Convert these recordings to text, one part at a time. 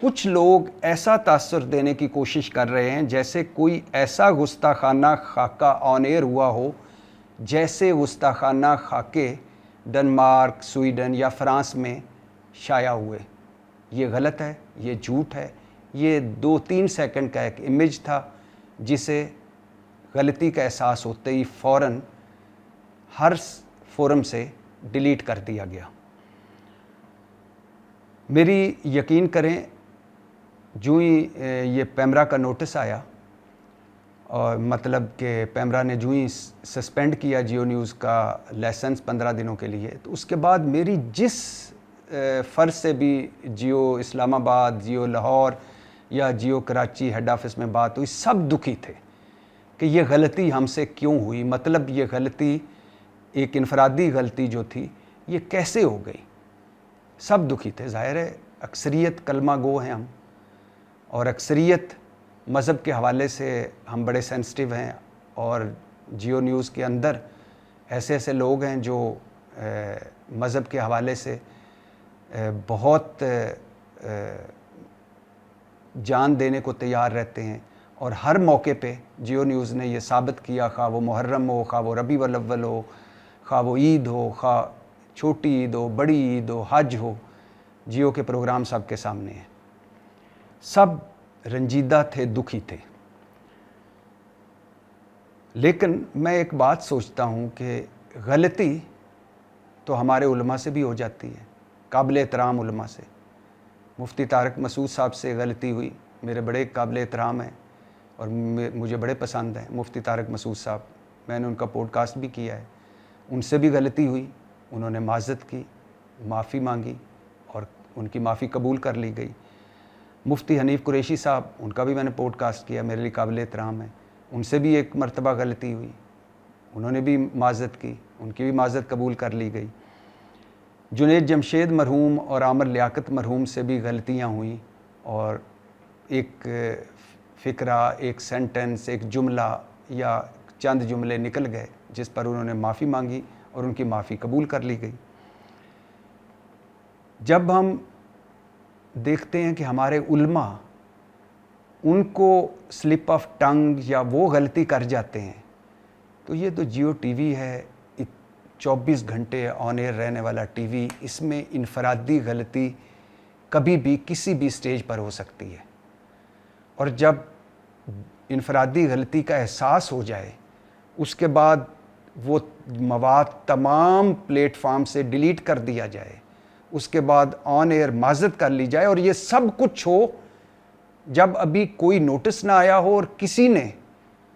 کچھ لوگ ایسا تاثر دینے کی کوشش کر رہے ہیں جیسے کوئی ایسا گستاخانہ خاکہ آن ایئر ہوا ہو جیسے گستاخانہ خاکے ڈنمارک، سویڈن یا فرانس میں شائع ہوئے۔ یہ غلط ہے، یہ جھوٹ ہے، یہ 2-3 سیکنڈ کا ایک امیج تھا جسے غلطی کا احساس ہوتے ہی فوراً ہر فورم سے ڈیلیٹ کر دیا گیا۔ میری یقین کریں، جو ہی یہ پیمرا کا نوٹس آیا، اور مطلب کہ پیمرا نے جو ہی سسپینڈ کیا جیو نیوز کا لائسنس 15 دنوں کے لیے، تو اس کے بعد میری جس فرد سے بھی جیو اسلام آباد، جیو لاہور یا جیو کراچی ہیڈ آفس میں بات ہوئی، سب دکھی تھے کہ یہ غلطی ہم سے کیوں ہوئی، مطلب یہ غلطی ایک انفرادی غلطی جو تھی یہ کیسے ہو گئی۔ سب دکھی تھے۔ ظاہر ہے اکثریت کلمہ گو ہیں ہم، اور اکثریت مذہب کے حوالے سے ہم بڑے سینسٹیو ہیں، اور جیو نیوز کے اندر ایسے ایسے لوگ ہیں جو مذہب کے حوالے سے بہت جان دینے کو تیار رہتے ہیں، اور ہر موقع پہ جیو نیوز نے یہ ثابت کیا، خواہ وہ محرم ہو، خواہ وہ ربیع الاول ہو، خواہ وہ عید ہو، خواہ چھوٹی عید ہو، بڑی عید ہو، حج ہو، جیو کے پروگرام سب کے سامنے ہیں۔ سب رنجیدہ تھے، دکھی تھے۔ لیکن میں ایک بات سوچتا ہوں کہ غلطی تو ہمارے علماء سے بھی ہو جاتی ہے، قابل احترام علماء سے۔ مفتی طارق مسعود صاحب سے غلطی ہوئی، میرے بڑے قابل احترام ہیں اور مجھے بڑے پسند ہیں مفتی طارق مسعود صاحب، میں نے ان کا پوڈ کاسٹ بھی کیا ہے۔ ان سے بھی غلطی ہوئی، انہوں نے معذرت کی، معافی مانگی، اور ان کی معافی قبول کر لی گئی۔ مفتی حنیف قریشی صاحب، ان کا بھی میں نے پوڈ کاسٹ کیا، میرے لیے قابل احترام ہے۔ ان سے بھی ایک مرتبہ غلطی ہوئی، انہوں نے بھی معذرت کی، ان کی بھی معذرت قبول کر لی گئی۔ جنید جمشید مرحوم اور عامر لیاقت مرحوم سے بھی غلطیاں ہوئیں، اور ایک فقرہ، ایک سینٹنس، ایک جملہ یا چند جملے نکل گئے جس پر انہوں نے معافی مانگی اور ان کی معافی قبول کر لی گئی۔ جب ہم دیکھتے ہیں کہ ہمارے علماء ان کو سلپ آف ٹنگ یا وہ غلطی کر جاتے ہیں، تو یہ تو جیو ٹی وی ہے، 24 گھنٹے آن ایئر رہنے والا ٹی وی، اس میں انفرادی غلطی کبھی بھی کسی بھی سٹیج پر ہو سکتی ہے، اور جب انفرادی غلطی کا احساس ہو جائے اس کے بعد وہ مواد تمام پلیٹ فارم سے ڈیلیٹ کر دیا جائے، اس کے بعد آن ایئر معذرت کر لی جائے، اور یہ سب کچھ ہو جب ابھی کوئی نوٹس نہ آیا ہو اور کسی نے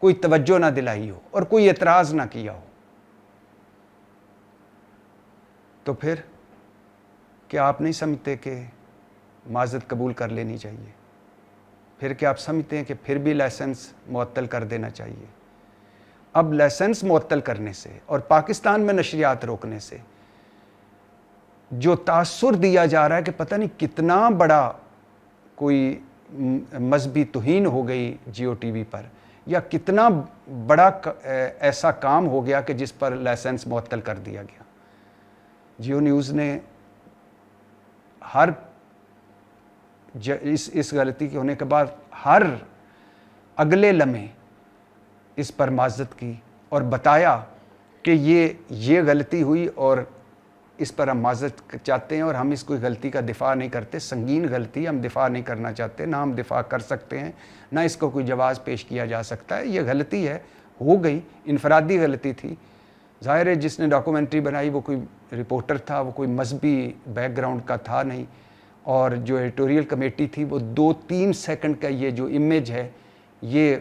کوئی توجہ نہ دلائی ہو اور کوئی اعتراض نہ کیا ہو، تو پھر کیا آپ نہیں سمجھتے کہ معذرت قبول کر لینی چاہیے؟ پھر کیا آپ سمجھتے ہیں کہ پھر بھی لائسنس معطل کر دینا چاہیے؟ اب لائسنس معطل کرنے سے اور پاکستان میں نشریات روکنے سے جو تاثر دیا جا رہا ہے کہ پتہ نہیں کتنا بڑا کوئی مذہبی توہین ہو گئی جیو ٹی وی پر، یا کتنا بڑا ایسا کام ہو گیا کہ جس پر لائسنس معطل کر دیا گیا۔ جیو نیوز نے ہر اس غلطی کے ہونے کے بعد ہر اگلے لمحے اس پر معذرت کی اور بتایا کہ یہ غلطی ہوئی اور اس پر ہم معذرت چاہتے ہیں، اور ہم اس کوئی غلطی کا دفاع نہیں کرتے، سنگین غلطی ہم دفاع نہیں کرنا چاہتے، نہ ہم دفاع کر سکتے ہیں، نہ اس کو کوئی جواز پیش کیا جا سکتا ہے۔ یہ غلطی ہے، ہو گئی، انفرادی غلطی تھی۔ ظاہر ہے جس نے ڈاکومنٹری بنائی وہ کوئی رپورٹر تھا، وہ کوئی مذہبی بیک گراؤنڈ کا تھا نہیں، اور جو ایڈیٹوریل کمیٹی تھی وہ 2-3 سیکنڈ کا یہ جو امیج ہے یہ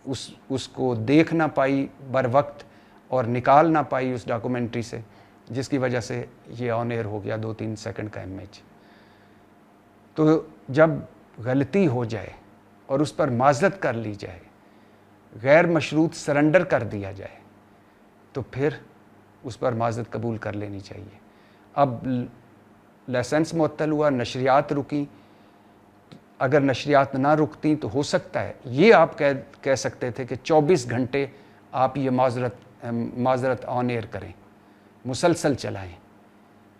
اس کو دیکھ نہ پائی بر وقت اور نکال نہ پائی اس ڈاکومنٹری سے، جس کی وجہ سے یہ آن ایئر ہو گیا 2-3 سیکنڈ کا امیج۔ تو جب غلطی ہو جائے اور اس پر معذرت کر لی جائے، غیر مشروط سرنڈر کر دیا جائے، تو پھر اس پر معذرت قبول کر لینی چاہیے۔ اب لائسنس معطل ہوا، نشریات رکیں، اگر نشریات نہ رکتیں تو ہو سکتا ہے یہ آپ کہہ سکتے تھے کہ 24 گھنٹے آپ یہ معذرت آن ایئر کریں، مسلسل چلائیں،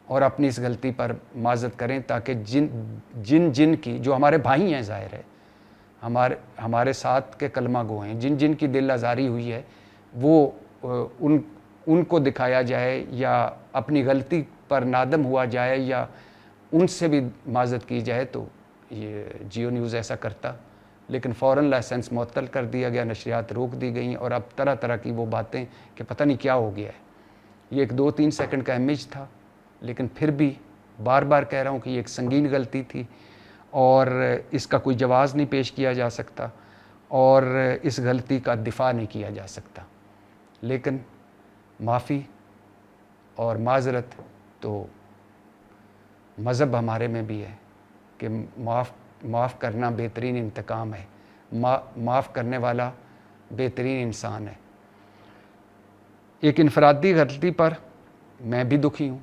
اور اپنی اس غلطی پر معذرت کریں، تاکہ جن کی جو ہمارے بھائی ہیں، ظاہر ہے ہمارے ساتھ کے کلمہ گو ہیں، جن کی دل آزاری ہوئی ہے، وہ ان کو دکھایا جائے یا اپنی غلطی پر نادم ہوا جائے یا ان سے بھی معذرت کی جائے، تو یہ جیو نیوز ایسا کرتا، لیکن فوراً لائسنس معطل کر دیا گیا، نشریات روک دی گئیں، اور اب طرح طرح کی وہ باتیں کہ پتہ نہیں کیا ہو گیا ہے۔ یہ ایک 2-3 سیکنڈ کا امیج تھا، لیکن پھر بھی بار بار کہہ رہا ہوں کہ یہ ایک سنگین غلطی تھی اور اس کا کوئی جواز نہیں پیش کیا جا سکتا اور اس غلطی کا دفاع نہیں کیا جا سکتا، لیکن معافی اور معذرت تو مذہب ہمارے میں بھی ہے کہ معاف کرنا بہترین انتقام ہے، معاف کرنے والا بہترین انسان ہے۔ ایک انفرادی غلطی پر میں بھی دکھی ہوں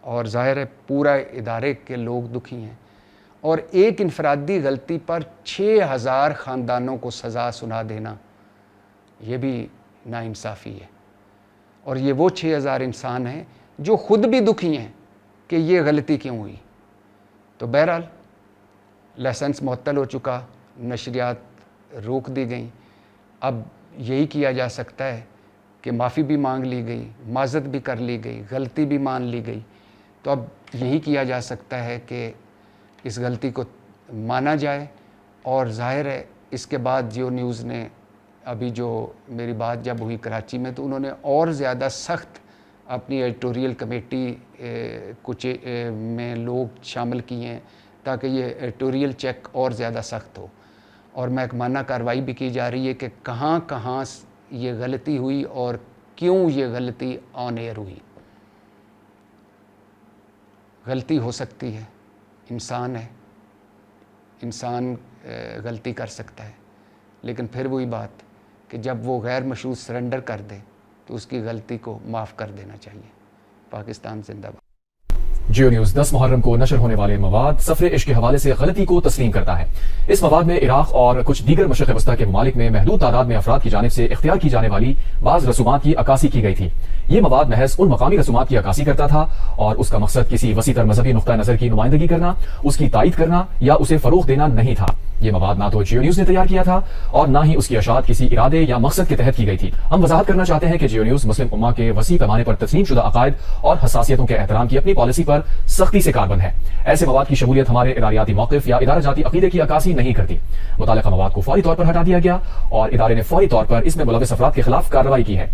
اور ظاہر ہے پورا ادارے کے لوگ دکھی ہیں، اور ایک انفرادی غلطی پر 6000 خاندانوں کو سزا سنا دینا یہ بھی ناانصافی ہے، اور یہ وہ 6000 انسان ہیں جو خود بھی دکھی ہیں کہ یہ غلطی کیوں ہوئی۔ تو بہرحال لائسنس معطل ہو چکا، نشریات روک دی گئیں، اب یہی کیا جا سکتا ہے کہ معافی بھی مانگ لی گئی، معذرت بھی کر لی گئی، غلطی بھی مان لی گئی، تو اب یہی کیا جا سکتا ہے کہ اس غلطی کو مانا جائے، اور ظاہر ہے اس کے بعد جیو نیوز نے ابھی جو میری بات جب ہوئی کراچی میں، تو انہوں نے اور زیادہ سخت اپنی ایڈیٹوریل کمیٹی کچھ میں لوگ شامل کیے ہیں تاکہ یہ ایڈیٹوریل چیک اور زیادہ سخت ہو، اور محکمانہ کارروائی بھی کی جا رہی ہے کہ کہاں کہاں یہ غلطی ہوئی اور کیوں یہ غلطی آن ایئر ہوئی۔ غلطی ہو سکتی ہے، انسان ہے، انسان غلطی کر سکتا ہے، لیکن پھر وہی بات کہ جب وہ غیر مشروط سرنڈر کر دے تو اس کی غلطی کو معاف کر دینا چاہیے۔ پاکستان زندہ باد۔ جیو نیوز 10 محرم کو نشر ہونے والے مواد سفر عشق کے حوالے سے غلطی کو تسلیم کرتا ہے۔ اس مواد میں عراق اور کچھ دیگر مشرق وسطیٰ کے ممالک میں محدود تعداد میں افراد کی جانب سے اختیار کی جانے والی بعض رسومات کی عکاسی کی گئی تھی۔ یہ مواد محض ان مقامی رسومات کی عکاسی کرتا تھا اور اس کا مقصد کسی وسیع تر مذہبی نقطہ نظر کی نمائندگی کرنا، اس کی تائید کرنا یا اسے فروغ دینا نہیں تھا۔ یہ مواد نہ تو جیو نیوز نے تیار کیا تھا اور نہ ہی اس کی اشاعت کسی ارادے یا مقصد کے تحت کی گئی تھی۔ ہم وضاحت کرنا چاہتے ہیں کہ جیو نیوز مسلم امہ کے وسیع پیمانے پر تسلیم شدہ عقائد اور حساسیتوں کے احترام کی اپنی پالیسی پر سختی سے کاربند ہے۔ ایسے مواد کی شمولیت ہمارے اداریاتی موقف یا ادارہ جاتی عقیدے کی عکاسی نہیں کرتی۔ متعلقہ مواد کو فوری طور پر ہٹا دیا گیا اور ادارے نے فوری طور پر اس میں ملوث افراد کے خلاف کارروائی کی ہے۔